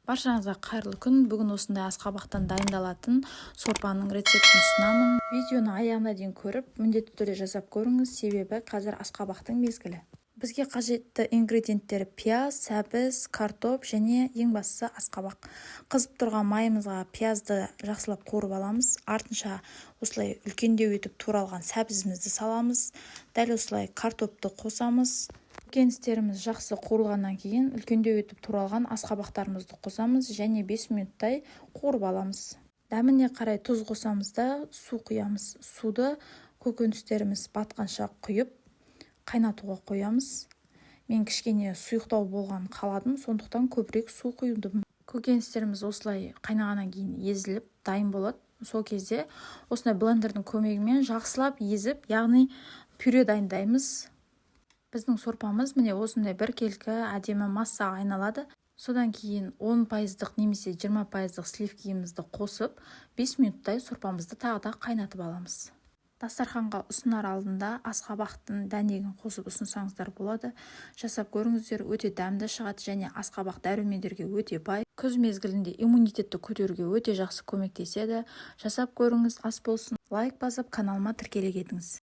Баршаңызға қайырлы күн. Бүгін осындай асқабақтан дайындалатын сорпаның рецептін ұсынамын. Видеоны аяғына дейін көріп, міндетті түрде жасап көріңіз, себебі қазір асқабақтың мезгілі. Бізге қажетті ингредиенттері пияз, сәбіз, картоп және ең бастысы асқабақ. Қызып тұрған майымызға пиязды жақсылап қуырып аламыз. Артынша осылай үлкендеу етіп туралған сәбізімізді саламыз. Дәл осылай картопты қосамыз. Көкөністеріміз жақсы қуырылғаннан кейін үлкендеу етіп туралған асқабақтарымызды қосамыз және 5 минуттай қуырып аламыз. Дәміне қарай тұз қосамыз да су құямыз. Суды көкөністеріміз батқанша құйып қайнатуға қоямыз. Мен кішкене сұйықтау болған қаладым, сондықтан көбірек су құйдым. Көкөністеріміз осылай қайнағаннан кейін езіліп дайын болады. Сол кезде осындай блендердің көмегімен жақсылап езіп, яғни пюре дайындаймыз. Біздің сорпамыз міне осындай бір келкі әдемі массаға айналады. Содан кейін 10% немесе 20% сливкиімізді қосып, 5 минуттай сорпамызды тағы да қайнатып аламыз. Дастарханға ұсынар алдында асқабақтың дәнегін қосып ұсынсаңыздар болады. Жасап көріңіздер, өте дәмді шығады және асқабақ дәрумендерге өте бай. Күз мезгілінде иммунитетті көтеруге өте жақсы көмектеседі. Жасап көріңіз, ас болсын. Лайк басып, каналыма тіркеле кетіңіз.